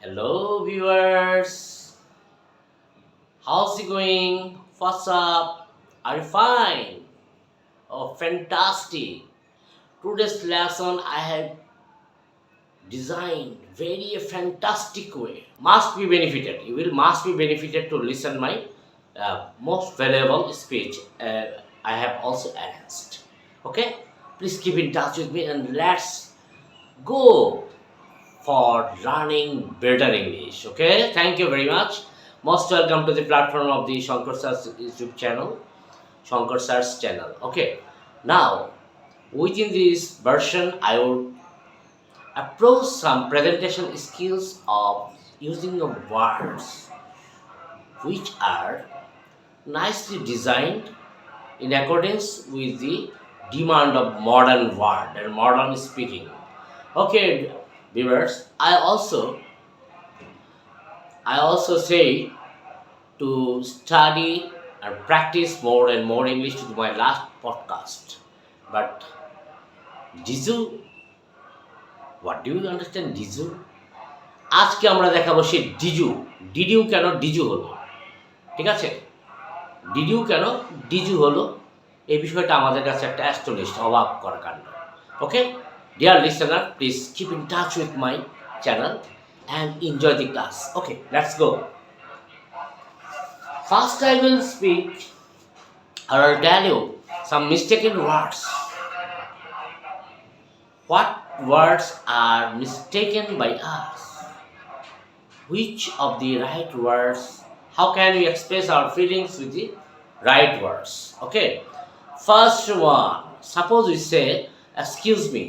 Hello viewers, how's it going? What's up? Are you fine? Oh, fantastic! Today's lesson I have designed very a fantastic way. Must be benefited. You will must be benefited to listen my most valuable speech. I have also enhanced. Okay, please keep in touch with me and let's go for learning better English. Okay, thank you very much. Most welcome to the platform of the Shankar Sir's YouTube channel, Shankar Sir's channel. Okay, now within this version, I would approach some presentation skills of using of words which are nicely designed in accordance with the demand of modern world and modern speaking. Okay, viewers, I also say to study and practice more and more English to my last podcast. But did you, what do you understand did you? আজকে আমরা দেখাবো সেই ডিডিউ কেন ডিজু হলো, ঠিক আছে? ডিডিউ কেন ডিজু হলো এই বিষয়টা আমাদের কাছে একটা অ্যাস্টনিশড অবাক করা কাণ্ড। Okay, dear listener, please keep in touch with my channel and enjoy the class. Okay, let's go. First, I will speak or I'll tell you some mistaken words. What words are mistaken by us? Which of the right words? How can we express our feelings with the right words? Okay, first one. Suppose we say, "Excuse me."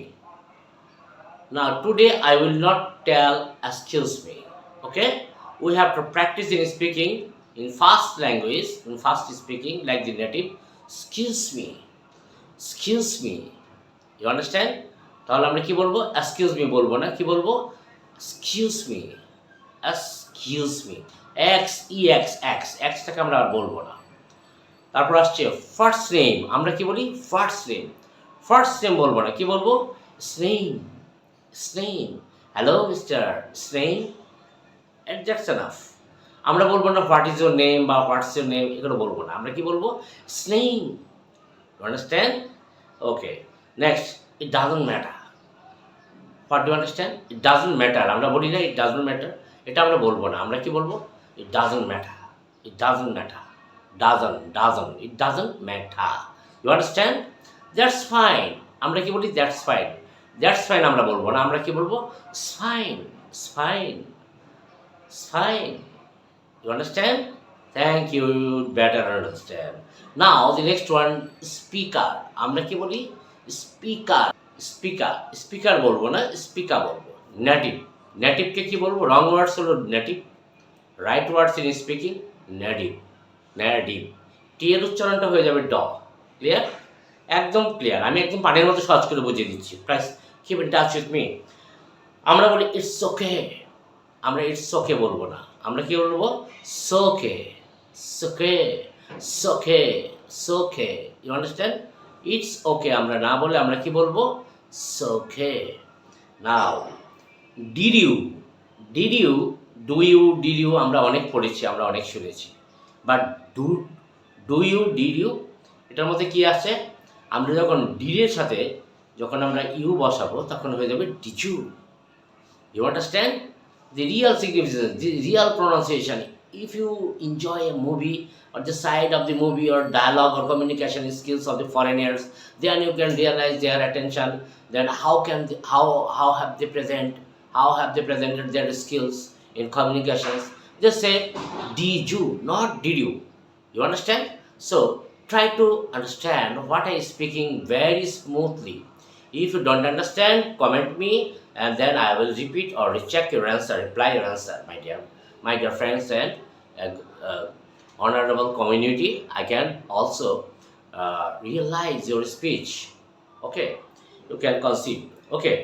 Now, today I will not tell excuse me. Okay? We have to practice in speaking in fast language, in fast speaking like the native. Excuse me. Excuse me. You understand? তাহলে আমরা কি বলবো? Excuse me বলবো না, কি বলবো? Excuse me. Excuse me. X E X X X টাকে আমরা আর বলবো না। তারপর আসছে ফার্স্ট নেম। আমরা কি বলি? First name. ফার্স্ট নেম বলবো না, কি বলবো? Name. Name. Hello, Mr. Name. And that's enough. আমরা বলবো না হোয়াট ইজ ইউর নেম বা হোয়াটস ইউর নেম, এগুলো বলবো না। আমরা কি বলবো? Name. You understand? Okay, next, it doesn't matter. What do understand? It doesn't matter. আমরা বলি না ইট ডাজন্ট ম্যাটার, এটা আমরা বলবো না। আমরা কি বলবো? It doesn't matter. It doesn't matter. It doesn't matter. You understand? That's fine. আমরা কি বলি? That's fine. দ্যাটস ফাইন আমরা বলবো না, আমরা কি বলবো? Fine. Fine. Fine. You understand? Thank you, better understand. Now the next one, speaker. আমরা কি বলি? স্পিকার। স্পিকার। স্পিকার বলবো না, স্পিকার বলবো। নেটিভ। নেটিভকে কি বলবো? রং ওয়ার্ডস হলো native, right words in speaking native. Native. T এর উচ্চারণটা হয়ে যাবে ড। ক্লিয়ার? একদম ক্লিয়ার। আমি একদম পানির মতো সহজ করে বুঝিয়ে দিচ্ছি। Plus keep in touch with me. আমরা বলি ইটস ওকে। আমরা ইটস ওকে বলবো না, আমরা কি বলবো? সোকে। সোকে। সোকে। সোকে। You understand? ইটস ওকে আমরা না বলে আমরা কি বলবো? সোকে। Now, did you. Did you, did you আমরা অনেক পড়েছি, আমরা অনেক শুনেছি। But do you, did you, এটার মধ্যে কি আছে? আমরা যখন ডিডের সাথে যখন আমরা ইউ বসাবো তখন হয়ে যাবে ডিজু। You understand? The real significance, the real pronunciation. If you enjoy a movie or the side of the movie or dialogue or communication skills of the foreigners, then you can realize their attention, then how have they presented their skills in communications. Just say did you, not did you. You understand? So try to understand what I speaking very smoothly. If you don't understand, comment me and then I will repeat or recheck your answer, reply your answer, my dear friends and honorable community. I can also realize your speech. Okay, you can conceive. Okay,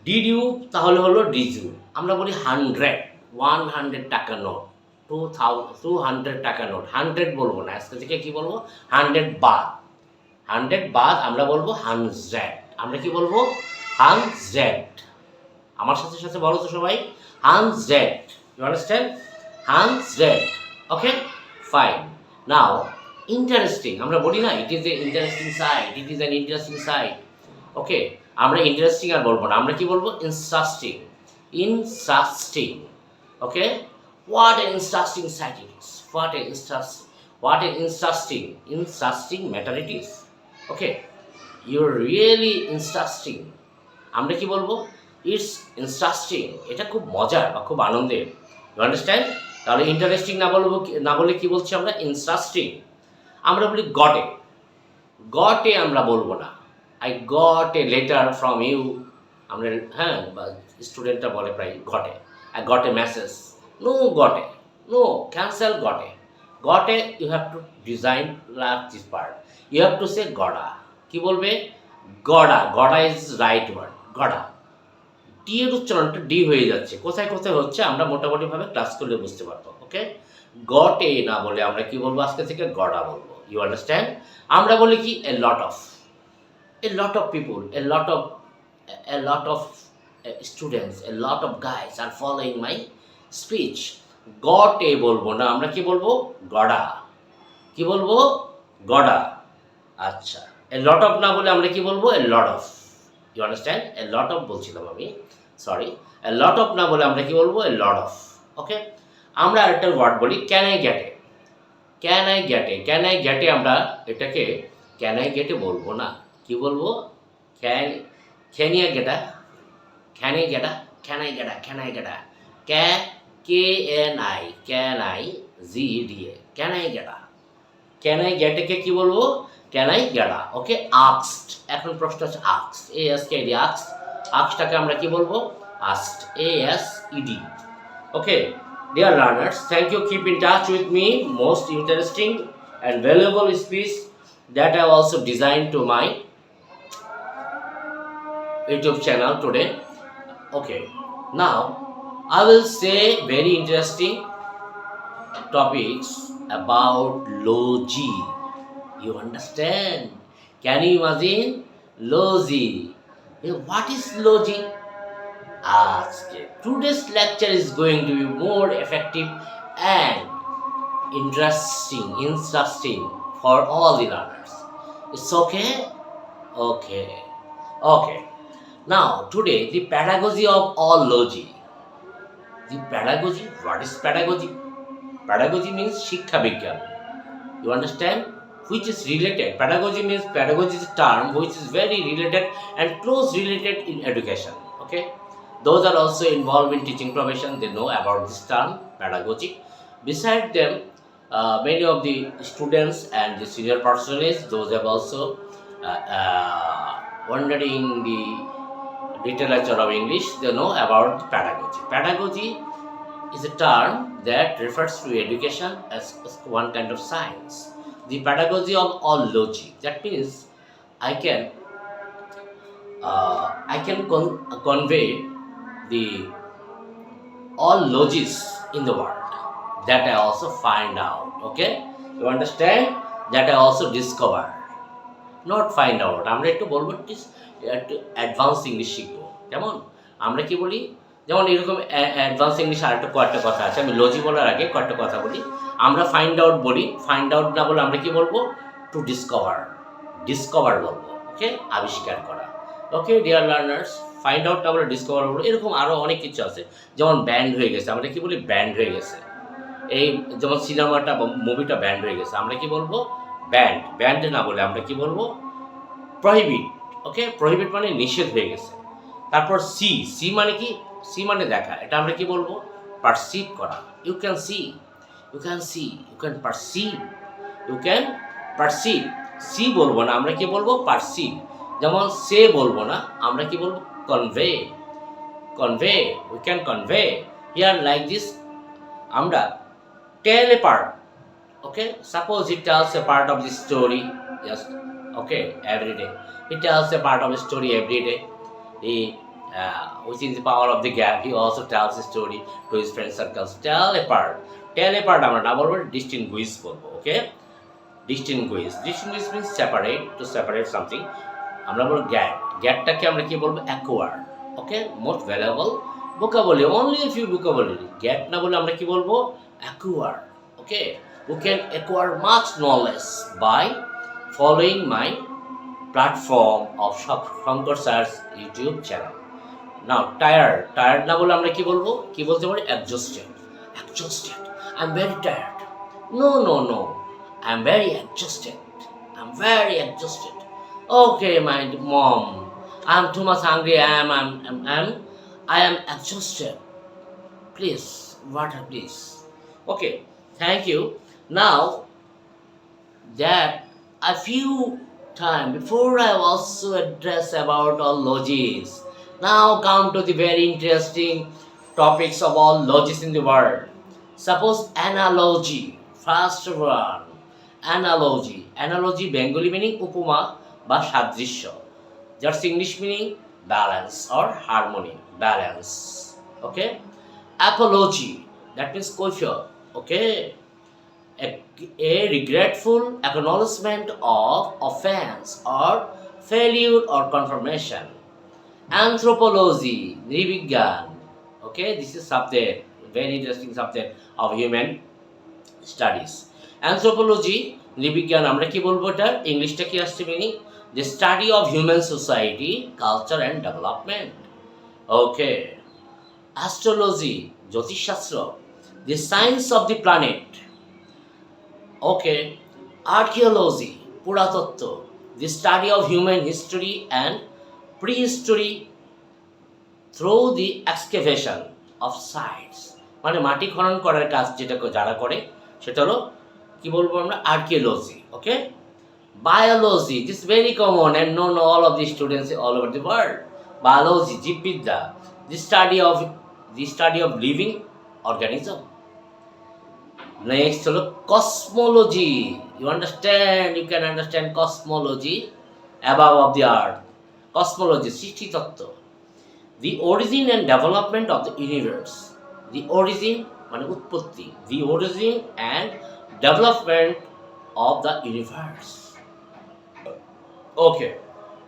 did you তাহলে হলো did you। আমরা বলি 100 টাকা note, 200 টাকা note. 100 বলবো না, আজকে থেকে কি বলবো? 100 বাদ। 100 বাদ আমরা বলবো 100। আমরা কি বলবো? 100। আমার সাথে সাথে বলো তো সবাই, hundred. You understand? Hundred. Okay, fine. Now interesting, আমরা বলি না it is a interesting site, it is an interesting site. Okay, আমরা ইন্টারেস্টিং আর বলবো না, আমরা কি বলবো? Interesting. Interesting. Okay, what an interesting sight it is, what an interesting matter it is. Okay, you're really interesting, আমরা কি বলবো? ইটস ইন্টারেস্টিং, এটা খুব মজার বা খুব আনন্দের। You understand? তাহলে ইন্টারেস্টিং না বলে কি বলছি আমরা? ইন্টারেস্টিং। আমরা বলি গটে আমরা বলবো না, I got a letter from you. আমরা, হ্যাঁ, বা স্টুডেন্টরা বলে প্রায় ঘটে, I got a message. No গটে, নো, ক্যান্সেল গটে। গটে you have to design love this part, you have to say গড়া। কি বলবে? গড়া ইজ রাইট ওয়ার্ড। গড়া, টি এর উচ্চারণটা ডি হয়ে যাচ্ছে, কোথায় কোথায় হচ্ছে আমরা মোটামুটিভাবে ক্লাস করলে বুঝতে পারবো। ওকে, গটে না বলে আমরা কি বলবো? আজকে থেকে গড়া বলবো। You understand? আমরা বলি কি? A lot of people, a lot of students, a lot of guys are following my speech. গটে বলবো না, আমরা কি বলবো? গড়া। কি বলবো? গড়া। আচ্ছা, এ লট অফ না বলে আমরা কি বলবো? A lot of. You understand? A lot of বলছিলাম আমি, সরি। এ লট অফ না বলে আমরা কি বলবো? A lot of. ওকে, আমরা আরেকটা ওয়ার্ড বলি, can I get A. Can I get এ, আমরা এটাকে ক্যান আই গেট এ বলবো না, কি বলবো? Can I get a, can I get a, can I GD A, can I get a. Can I get একে কি বলবো? Can I get a. Okay, asked. এখন প্রশ্ন হচ্ছে আস্কড, ASKED, আস্কড। আস্কডটাকে আমরা কি বলবো? Asked, ASED। Okay, dear learners, thank you. Keep in touch with me. Most interesting and valuable speech that I also designed to my YouTube channel today. Okay, now I will say very interesting topics about logi. You understand? Can you imagine? Logi. What is logi? Today's lecture is going to be more effective and interesting for all the learners. It's okay? Okay. Now, today, the pedagogy of all logi. The pedagogy, what is pedagogy? Pedagogy means শিক্ষা বিজ্ঞান. You understand? Which is related. Pedagogy is a term which is very related and close related in education. Okay? Those are also involved in teaching profession, they know about this term, pedagogy. Beside them, many of the students and the senior personnel, those have also wondering the literature of English, they know about pedagogy. Pedagogy is a term that refers to education as one kind of science. The pedagogy of all logi. That means I can convey the all logis in the world that I also find out. Okay, you understand? That I also discover, not find out. আমরা একটু বলবো একটু advance English শিখবো। কেমন? আমরা কি বলি? যেমন এরকম অ্যাডভান্স ইংলিশ আরেকটা কয়েকটা কথা আছে, আমি লজি বলার আগে কয়েকটা কথা বলি। আমরা ফাইন্ড আউট বলি, ফাইন্ড আউট না বলে আমরা কি বলবো? টু ডিসকভার বলবো। ওকে, আবিষ্কার করা। ওকে, ডিয়ার লার্নার্স, ফাইন্ড আউটটা আমরা ডিসকভার বলবো। এরকম আরও অনেক কিছু আছে, যেমন ব্যান্ড হয়ে গেছে, আমরা কি বলি? ব্যান্ড হয়ে গেছে। এই যেমন সিনেমাটা বা মুভিটা ব্যান্ড হয়ে গেছে, আমরা কি বলবো? ব্যান্ড না বলে আমরা কি বলবো? প্রহিবিট। ওকে, প্রহিবিট মানে নিষেধ হয়ে গেছে। তারপর সি মানে কি? সি মানে দেখা, এটা আমরা কি বলবো? পারসিভ করা। You can perceive. সি বলবো না, আমরা কি বলবো? পারসিভ। যেমন সে বলবো না, আমরা কি বলবো? Convey. We can convey here like this. আমরা টেল এ part. Okay, suppose he tells a part of the story, just okay, every day he tells a part of the story every day. He within the power of the gap, he also tells a story to his friend circles. Tell a part আমরা না বলবো, distinguish বলবো। Okay, distinguish means separate, to separate something। আমরা বলবো গ্যাটটাকে আমরা কি বলবো? Acquire. Okay, most valuable vocabulary, only a few vocabulary. Get না বলে আমরা কি বলবো? Acquire. Okay, you can acquire much knowledge by following my platform of Shankar Sir's YouTube channel. Now, tired না বলে আমরা কি বলবো? কি বলতে পারি? Exhausted. I'm very tired. No. I'm very exhausted. Okay, my mom. I'm too much hungry. I am exhausted. Please, water, please. Okay, thank you. Now that a few time before I also address about all logis. Now come to the very interesting topics of all logis in the world. Suppose analogy. First one, analogy Bengali meaning upama বা সাদৃশ্য, যার English meaning balance or harmony, balance. Okay, apology, that means closure. Okay, a regretful acknowledgement of offense or failure or confirmation. Anthropology, nirvigyan. Okay, this is subject, very interesting subject of human studies. Anthropology, nirvigyan, আমরা কি বলবো এটা? ইংলিশটা কি আসছে meaning? The study of human society, culture and development. Okay. Astrology, জ্যোতিষশাস্ত্র, the science of the planet. Okay. Archaeology, পুরাতত্ত্ব, the study of human history and prehistory through the excavation of sites. মানে মাটি খনন করার কাজ যেটা যারা করে সেটা হলো কি বলবো আমরা? Archaeology. Okay, biology, this is very common and known all of the students all over the world. Biology, জীববিদ্যা, the study of living organism. Next হলো cosmology. You can understand cosmology, above of the earth. Cosmology, সৃষ্টি তত্ত্ব, the origin and development of the universe. The origin মানে উৎপত্তি, the origin and development of the universe. Okay,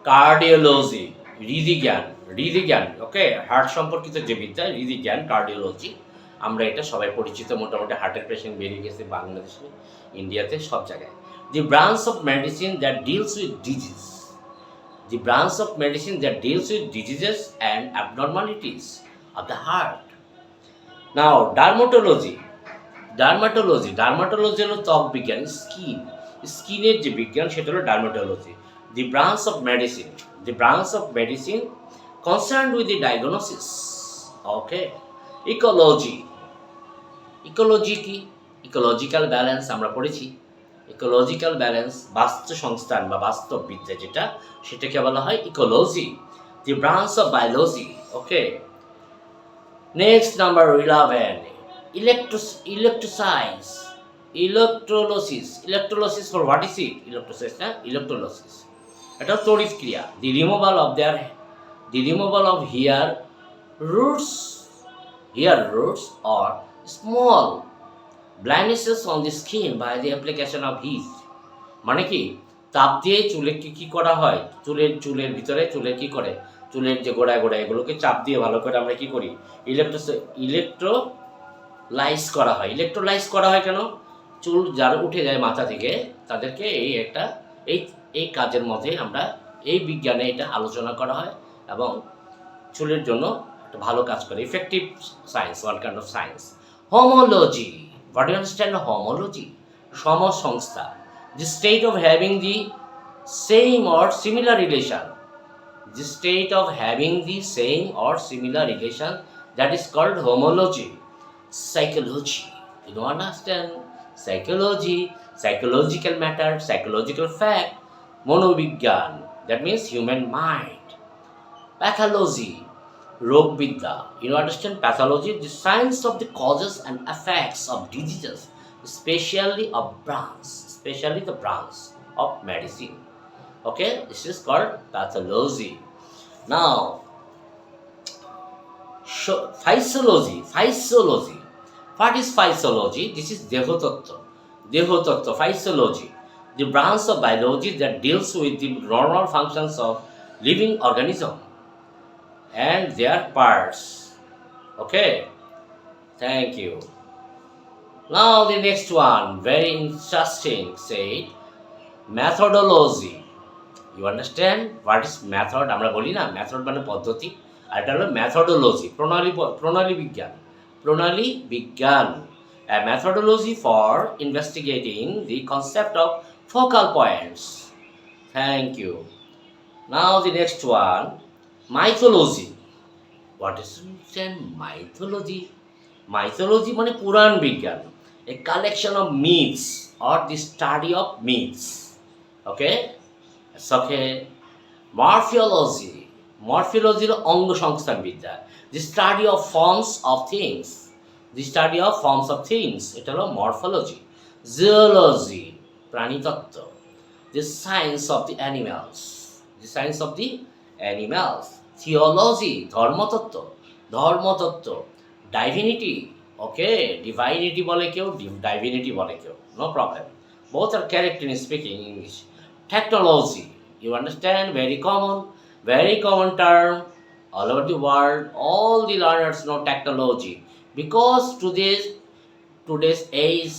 cardiology, হৃদবিজ্ঞান। Okay, heart সম্পর্কিত যে বিদ্যা, হৃদবিজ্ঞান, cardiology, আমরা এটা সবাই পরিচিত। মোটামুটি হার্টের পেশেন্ট বেরিয়ে গেছে বাংলাদেশে, ইন্ডিয়াতে, সব জায়গায়। The branch of medicine that deals with diseases and abnormalities of the heart. Now dermatology হলো ত্বক বিজ্ঞান, স্কিনের যে বিজ্ঞান সেটা হলো dermatology. The branch of medicine concerned with the diagnosis. Okay. Ecology কি? Ecological balance আমরা পড়েছি। Ecological balance, বাস্তু সংস্থান বা বাস্তববিদ্যা যেটা, সেটাকে বলা হয় ecology. The branch of biology. Okay. Next, number 11, electrolysis. For what is it? Electrolysis. এটা তড়িৎ ক্রিয়া। The removal of hair roots or small blemishes on the skin by the application of heat. মানে কি? তাপ দিয়ে চুলে কি করা হয়? চুলের ভিতরে কি করে? চুলের যে গোড়ায় এগুলোকে চাপ দিয়ে ভালো করে আমরা কি করি? ইলেকট্রোলাইজ করা হয় কেন? চুল যারা উঠে যায় মাথা থেকে, তাদেরকে এই কাজের মধ্যে আমরা এই বিজ্ঞানে এটা আলোচনা করা হয় এবং চুলের জন্য একটা ভালো কাজ করে। Effective science, one kind of science. Homology, what you understand homology? সমসংস্থা, the state of having the same or similar relation. That is called homology. Psychology, you don't understand? Psychology, psychological matter, psychological fact. Monobigyan, that means human mind. Pathology, রোগবিদ্যা, you understand? Pathology, the science of the causes and effects of diseases, especially the branch of medicine. Okay, this is called pathology. Now, physiology. What is physiology? This is dehotottva. Physiology, the branch of biology that deals with the normal functions of living organism. and their parts. Okay, thank you. Now the next one, very interesting, say methodology. You understand what is method? আমরা বলি না method মানে পদ্ধতি, আর এটা হলো methodology, প্রণালী বিজ্ঞান, প্রণালী বিজ্ঞান. A methodology for investigating the concept of focal points. Thank you. Now the next one, mythology. What is mythology? Mythology মানে পুরাণ বিজ্ঞান, a collection of myths or the study of myths. Okay, it's okay. Morphology. Morphology হলো অঙ্গ সংস্থান বিদ্যা, the study of forms of things. The study of forms of things, এটা হলো morphology. Zoology, প্রাণীতত্ত্ব. The science of the animals. The science of the animals. Theology, Dharmatattva, Dharmatattva. Divinity, okay, divinity বলে কেউ, divinity বলে কেউ, no problem. Both are correct in speaking English. Technology, you understand, very common term all over the world. All the learners know technology because today's age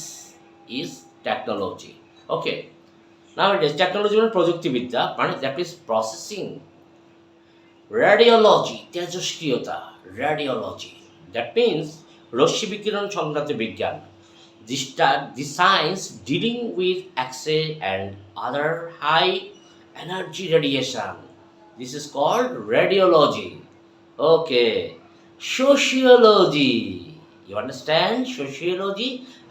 is technology. Okay, nowadays technology মানে প্রযুক্তিবিদ্যা, মানে that is processing. Radiology, তেজস্ক্রিয়তা, radiology, that means রশ্মি বিকিরণ সংক্রান্ত বিজ্ঞান, the science dealing with X-ray and other high energy radiation. This is called radiology. Okay, sociology, you understand, sociology,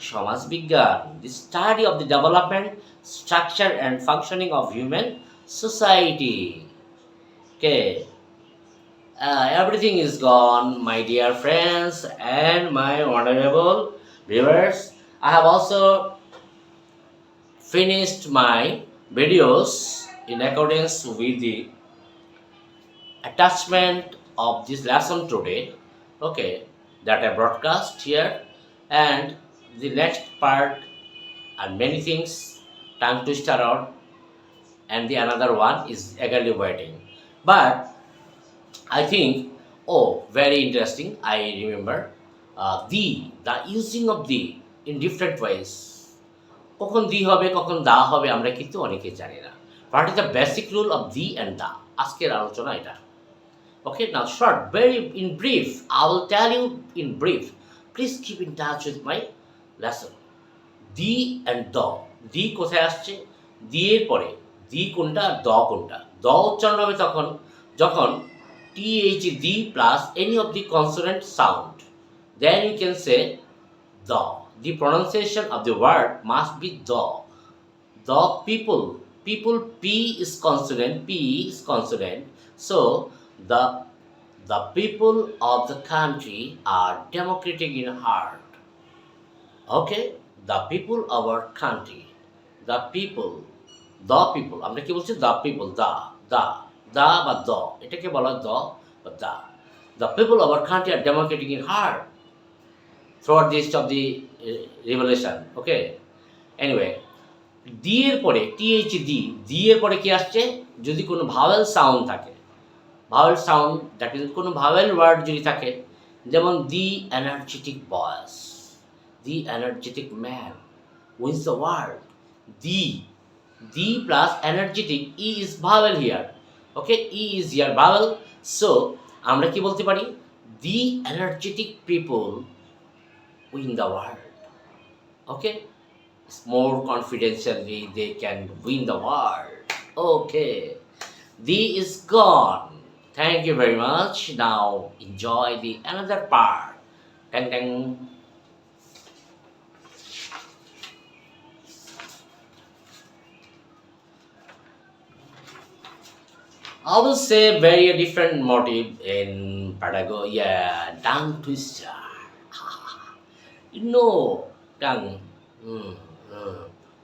সমাজ বিজ্ঞান, the study of the development, structure and functioning of human society. Okay, everything is gone, my dear friends and my honorable viewers. I have also finished my videos in accordance with the attachment of this lesson today. Okay, that I broadcast here, and the next part and many things, tongue twister out, and the another one is eagerly waiting. But I think, oh, very interesting. I remember the using of the in different ways. কখন দি হবে কখন দা হবে আমরা কিন্তু অনেকে জানি না. What is the basic rule of the and the? আজকের আলোচনা এটা. Okay, now short, very in brief. I will tell you in brief. Please keep in touch with my lesson. The and the. দি কোথায় আসছে? দি এর পরে দি কোনটা, দ কোনটা? দ উচ্চারণ হবে তখন যখন THD plus any of the consonant sound. Then you can say the. The pronunciation of the word must be the. The people. People, P is consonant. P is consonant. So the people of the country are democratic in heart. Okay, the people of our country. The people. আমরা কি বলছি? The people. The বা দ, এটাকে বলা দ বা দা. The people of our country are democratic in heart throughout the rest of the revelation. Okay, anyway, দি এর পরে দি এর পরে কি আসছে? যদি কোনো ভাওয়েল সাউন্ড থাকে, ভাওয়েল সাউন্ড, দ্যাট মিনস কোনো ভাওয়েল ওয়ার্ড যদি থাকে, যেমন the energetic boys, the energetic man wins the world. The plus energetic, E is vowel here. Okay, E is here vowel. So আমরা কি বলতে পারি? The energetic people win the world. Okay, it's more confidentially they can win the world. Okay, the is gone. Thank you very much. Now enjoy the another part. Dang dang. I will say very different motive in pedagogy. Yeah, tongue twister. You know, tongue.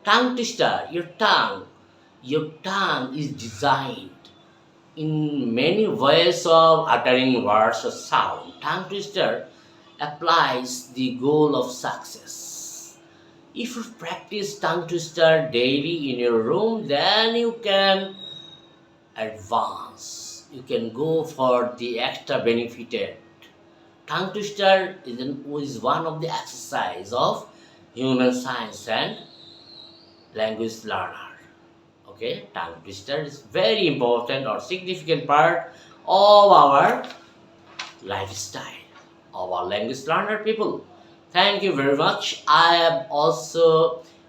Tongue twister. Your tongue is designed in many ways of uttering words or sound. Tongue twister applies the goal of success. If you practice tongue twister daily in your room, then you can advance you can go for the extra benefited. Tongue twister is one of the exercise of human science and language learner. Okay, tongue twister is very important or significant part of our lifestyle of our language learner people. Thank you very much. I have also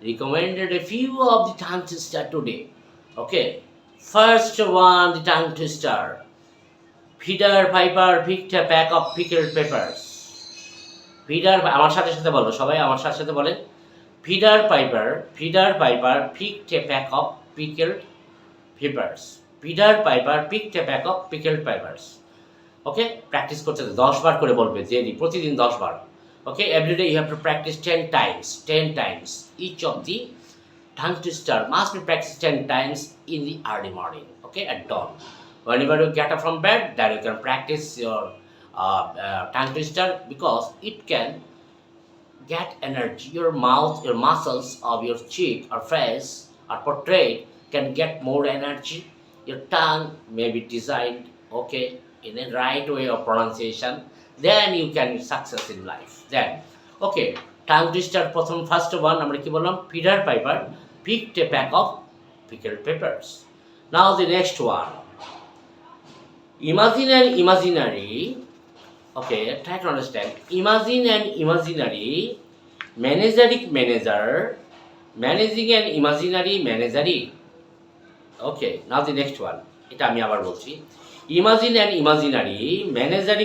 recommended a few of the tongue twister today. Okay, first one, the tongue twister. Peter Piper picked a pack of pickled peppers. Peter, আমার সাথে সাথে বলো সবাই, আমার সাথে সাথে বলেন। Peter Piper picked a pack of pickled peppers. Peter Piper picked a pack of pickled peppers. Okay, practice করতে 10 বার করে বলবে, ডেইলি প্রতিদিন 10 বার। Okay, every day you have to practice 10 times. Each of the tongue twister must be practiced 10 times in the early morning. Okay, at dawn. Whenever you get up from bed, then you can practice your tongue twister because it can get energy. Your mouth, your muscles of your cheek or face or portrait can get more energy. Your tongue may be designed, okay, in the right way of pronunciation. Then you can success in life. Then, okay, tongue twister প্রথম first one আমরা কি বললাম? Peter Piper picked a pack of pickled peppers. Now the next one. Imagine an imaginary. Okay, try to understand. Imagine an imaginary manager managing an imaginary managery. Okay, now the next one. এটা আমি আবার বলছি। Imagine an imaginary manager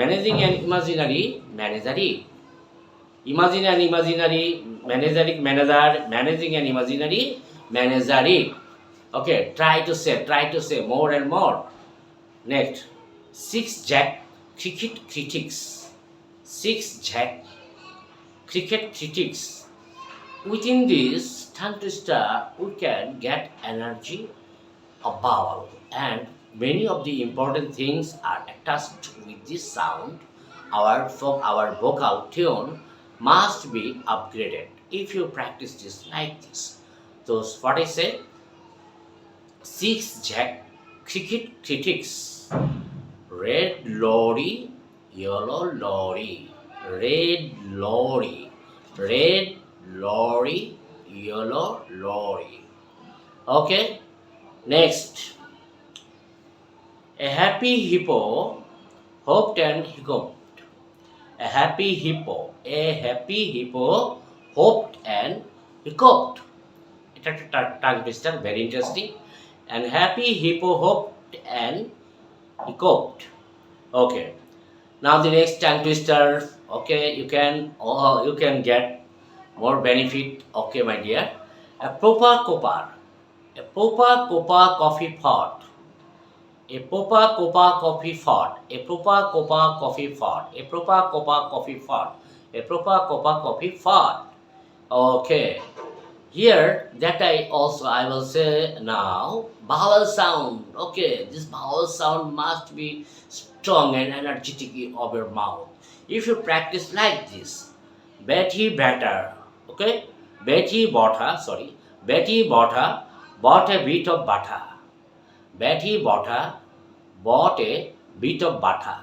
managing an imaginary managery. Imagine an imaginary manager managing an imaginary managery. Okay, try to say more and more. Next, 6 Jack cricket critics. 6 Jack cricket critics. Within this tongue twister, we can get energy, a vowel, and many of the important things are attached with this sound. Our vocal tune must be upgraded if you practice this like this. So what I say? 6 Jack cricket critics. Red lorry, yellow lorry. Red lorry, yellow lorry. Okay, next. A happy hippo hopped and hiccuped. A happy hippo hopped and hiccuped. It's a tongue twister, very interesting. And happy hippo hopped and hiccuped. Okay. Now the next tongue twister. Okay, you can get more benefit. Okay, my dear. A proper coffee pot. A proper coffee pot. A proper coffee pot. A proper coffee pot. A proper coffee pot. Okay. Here, that I will say now, vowel sound. Okay, this vowel sound must be strong and energetic of your mouth. If you practice like this, Betty batter. Okay, Betty bought a bit of butter. Betty bought a bit of butter.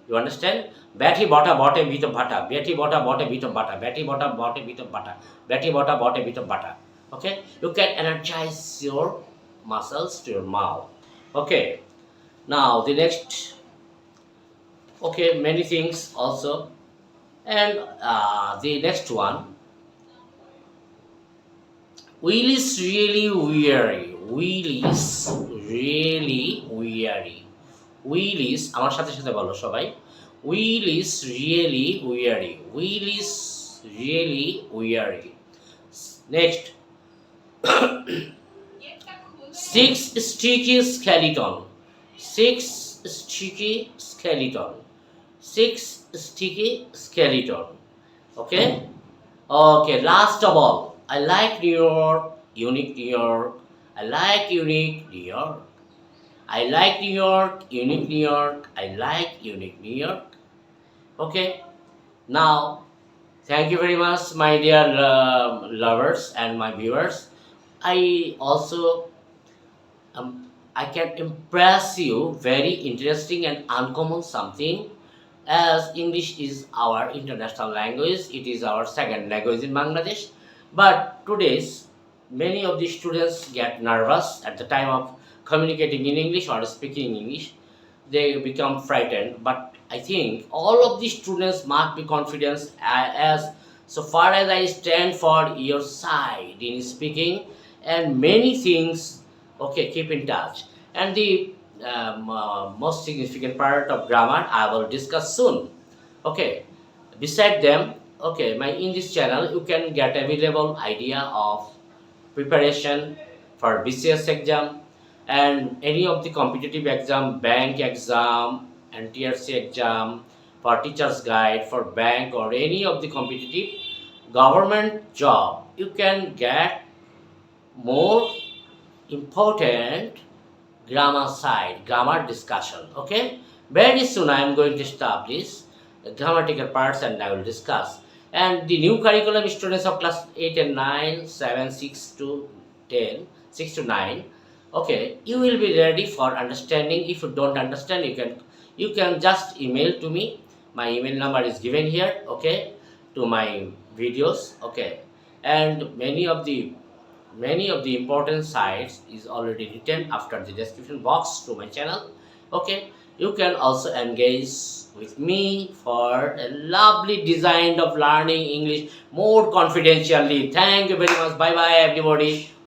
You understand? Betty bought a bit of butter. Betty bought a bit of butter. Betty bought a bit of butter. Betty bought a bit of butter. Okay, you can energize your muscles to your mouth. Okay, now the next. Okay, many things also, and the next one. Will is really weary. Will is really weary. Will is আমার সাথে সাথে বলো সবাই। Will is really weary. Will is really weary. Next. 6 sticky skeleton. 6 sticky skeleton. 6 sticky skeleton. Okay? Okay, last of all, I like New York, unique New York. I like unique New York. I like New York, unique New York. I like unique New York. Okay, now thank you very much, my dear lovers and my viewers. I also I can impress you very interesting and uncommon something, as English is our international language, it is our second language in Bangladesh. But today's many of the students get nervous at the time of communicating in English or speaking English. They become frightened. But I think all of the students must be confident, as so far as I stand for your side in speaking and many things. Okay, keep in touch. And the most significant part of grammar I will discuss soon. Okay, beside them, okay, my in this channel you can get available idea of preparation for BCS exam and any of the competitive exam, bank exam and TRC exam, for teachers guide for bank or any of the competitive government job. You can get more important grammar side, grammar discussion. Okay, very soon I am going to establish the grammatical parts and I will discuss. And the new curriculum, students of class 8 and 9, 7, 6 to 10, 6 to 9. Okay, you will be ready for understanding. If you don't understand, you can just email to me. My email number is given here. Okay, to my videos. Okay, and many of the important sites is already written after the description box to my channel. Okay, you can also engage with me for a lovely design of learning English more confidentially. Thank you very much. Bye bye everybody.